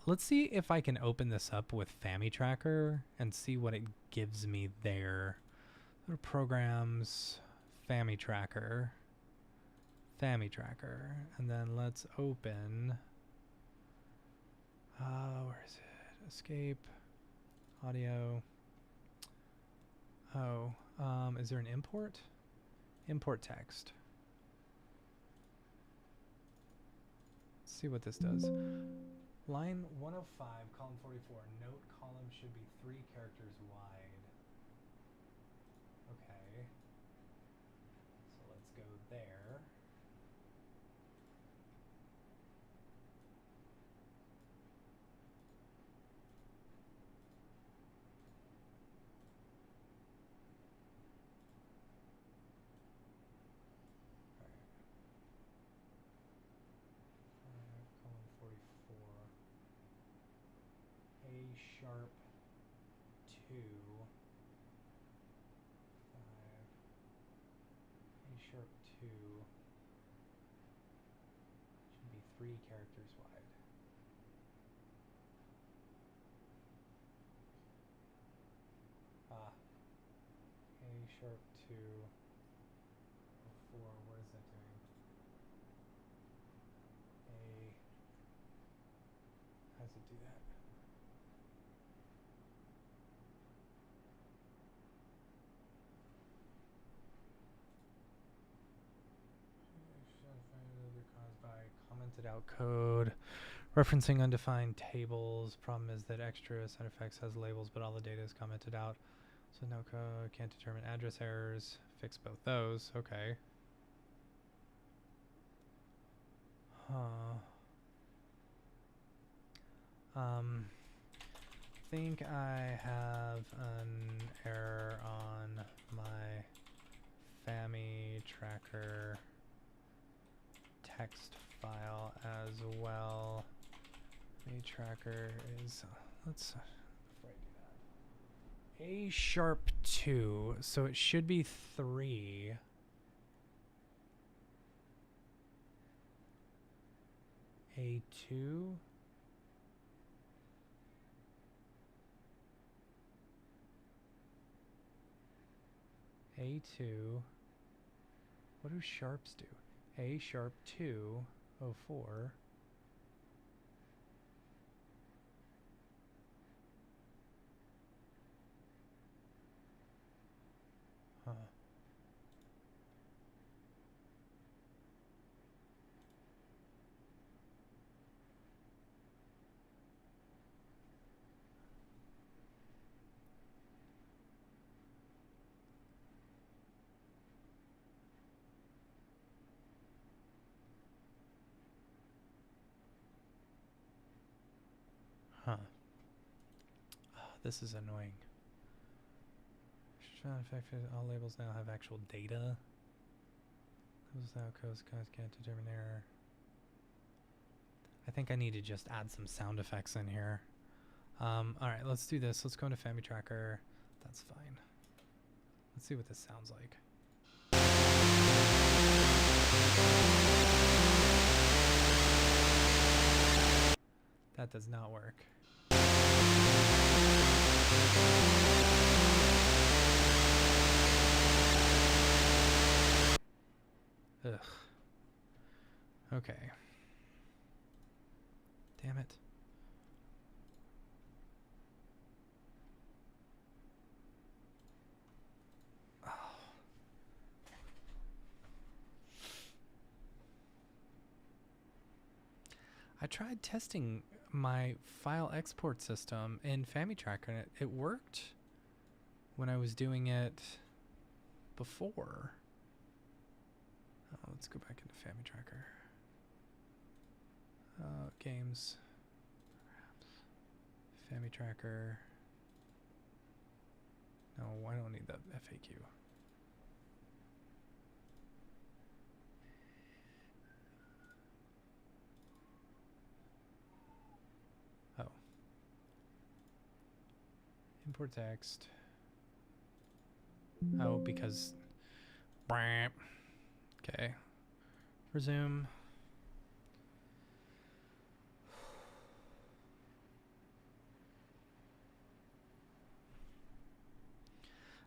Let's see if I can open this up with Fami Tracker and see what it gives me there. Go to Programs, Fami Tracker, and then let's open. Where is it? Escape, audio. Oh, is there an import? Import text. Let's see what this does. Line 105, column 44. Note column should be 3 characters wide. Okay. So let's go there. Sharp 2 5 A sharp 2 should be 3 characters wide. A sharp 2 4, what is that doing? How does it do that? Commented out code, referencing undefined tables. Problem is that extra sound effects has labels, but all the data is commented out. So no code, can't determine address errors. Fix both those. Okay. Think I have an error on my Fami tracker text file as well. A tracker is, let's, before I do that, A sharp 2, so it should be 3. A2. A2. What do sharps do? A sharp 2, 04. Huh. Huh. Oh, this is annoying. All labels now have actual data. Codes can't determine error. I think I need to just add some sound effects in here. Alright, let's do this. Let's go into Fami Tracker. That's fine. Let's see what this sounds like. That does not work. Ugh. Okay. Damn it. Oh. I tried testing my file export system in FamiTracker and it worked when I was doing it before. Oh, let's go back into FamiTracker. Games. FamiTracker. No, I don't need that FAQ. Oh. Import text. Oh, because... Okay. Resume.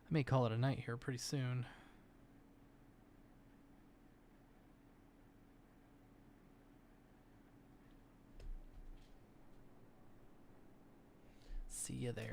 I may call it a night here pretty soon. See you there.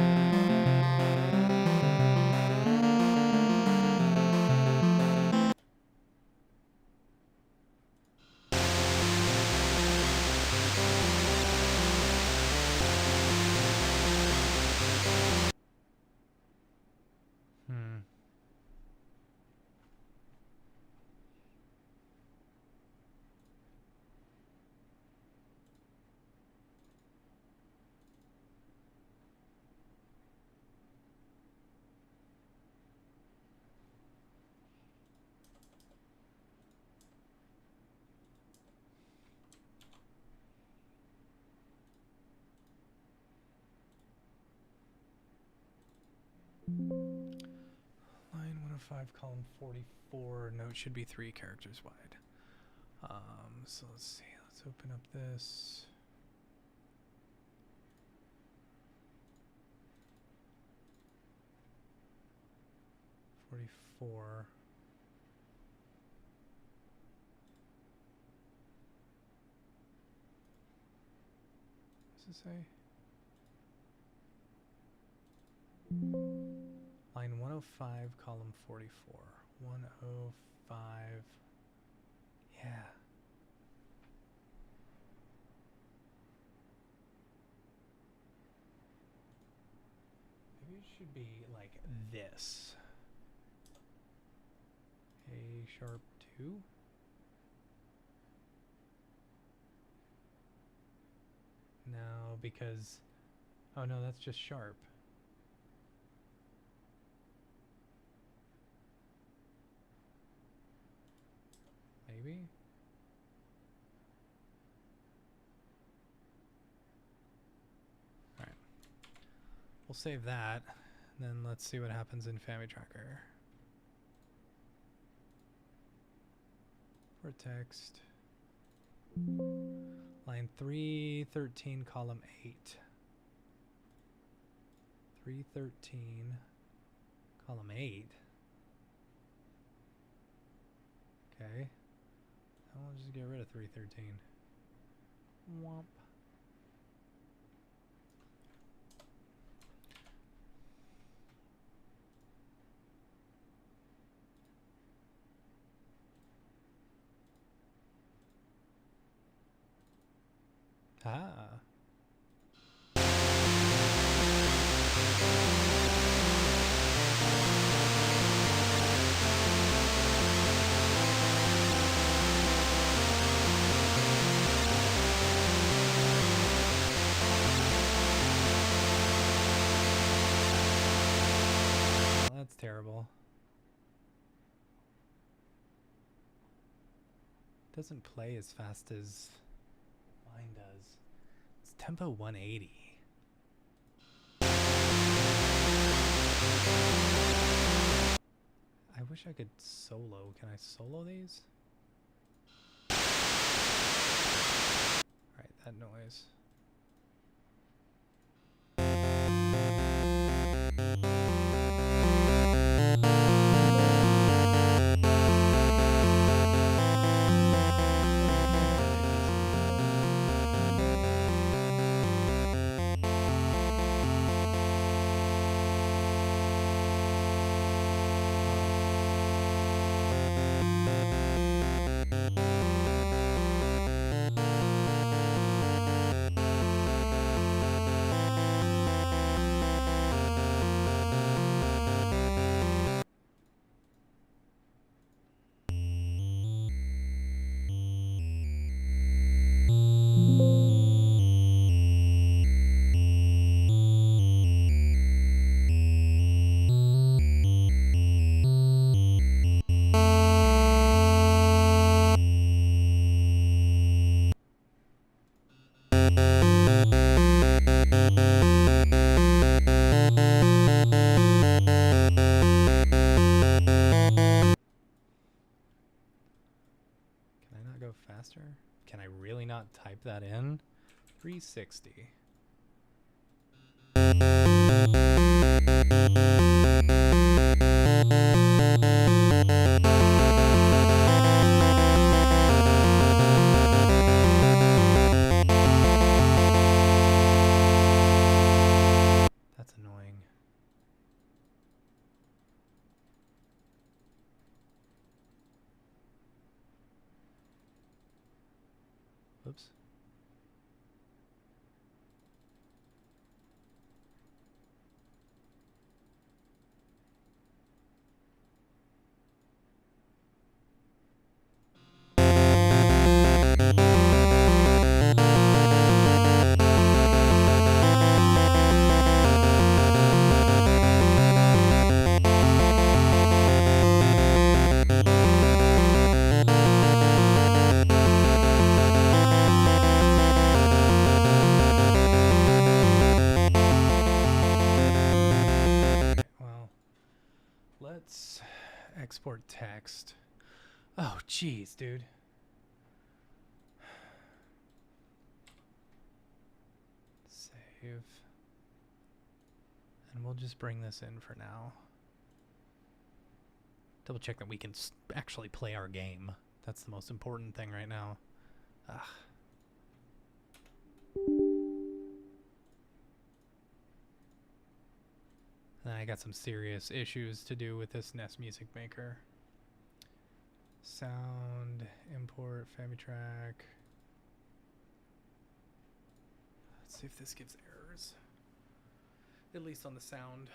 Line 105, column 44. No, it should be 3 characters wide. So let's see. Let's open up this. $44. What's it say? Line 105, column 44. 105. Yeah. Maybe it should be like this. A sharp 2. No, because... Oh no, that's just sharp. Maybe? Alright. We'll save that. And then let's see what happens in FamiTracker. For text. Line 313, column 8. 313, column 8. Okay. I'll just get rid of 313. Womp. Ah. That's terrible. Doesn't play as fast as mine does. It's tempo 180. I wish I could solo. Can I solo these? Alright, that noise. faster? Can I really not type that in? 360. That's annoying. Whoops. Let's export text. Oh, jeez, dude. Save. And we'll just bring this in for now. Double check that we can actually play our game. That's the most important thing right now. Ugh. And I got some serious issues to do with this NES Music Maker. Sound, import, FamiTrack. Let's see if this gives errors. At least on the sound.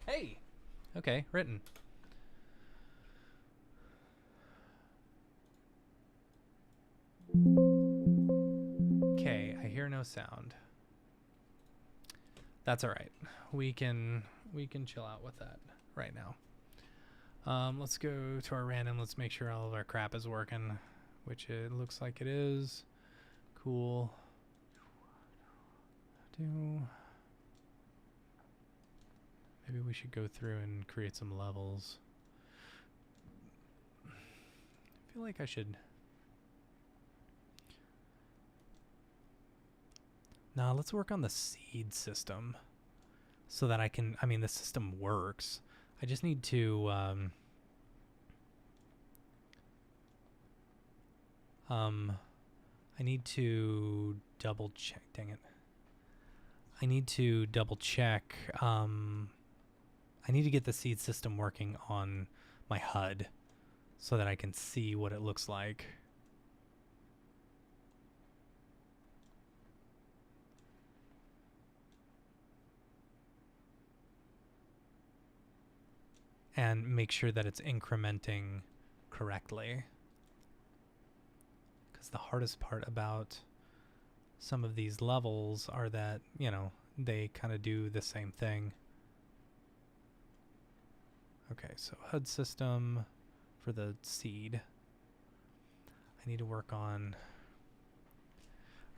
Hey! Okay, written. Okay, I hear no sound. That's all right. We can chill out with that right now. Let's go to our random. Let's make sure all of our crap is working, which it looks like it is. Cool. Maybe we should go through and create some levels. I feel like I should. Nah, let's work on the seed system so that I can, I mean, the system works. I just need to, I need to double check, dang it. I need to double check, I need to get the seed system working on my HUD so that I can see what it looks like. And make sure that it's incrementing correctly. Because the hardest part about some of these levels are that, you know, they kind of do the same thing. Okay, so HUD system for the seed. I need to work on...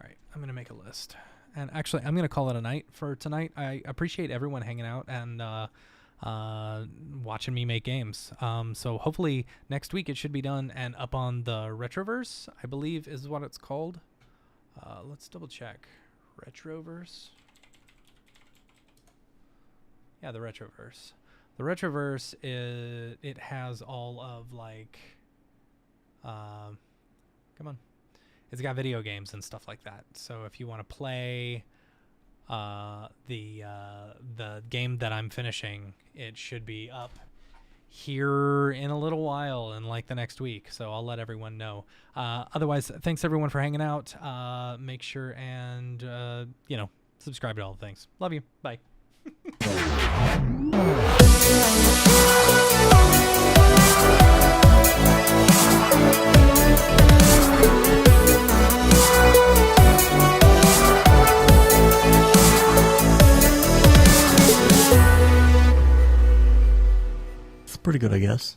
Alright, I'm going to make a list. And actually, I'm going to call it a night for tonight. I appreciate everyone hanging out and watching me make games. So hopefully next week it should be done and up on the Retroverse, I believe is what it's called. Let's double check. Retroverse? Yeah, the Retroverse. The Retroverse is, it has all of like, come on. It's got video games and stuff like that. So if you want to play the game that I'm finishing, it should be up here in a little while, in like the next week. So I'll let everyone know. Otherwise, thanks everyone for hanging out. Make sure and you know, subscribe to all the things. Love you. Bye. Pretty good, I guess.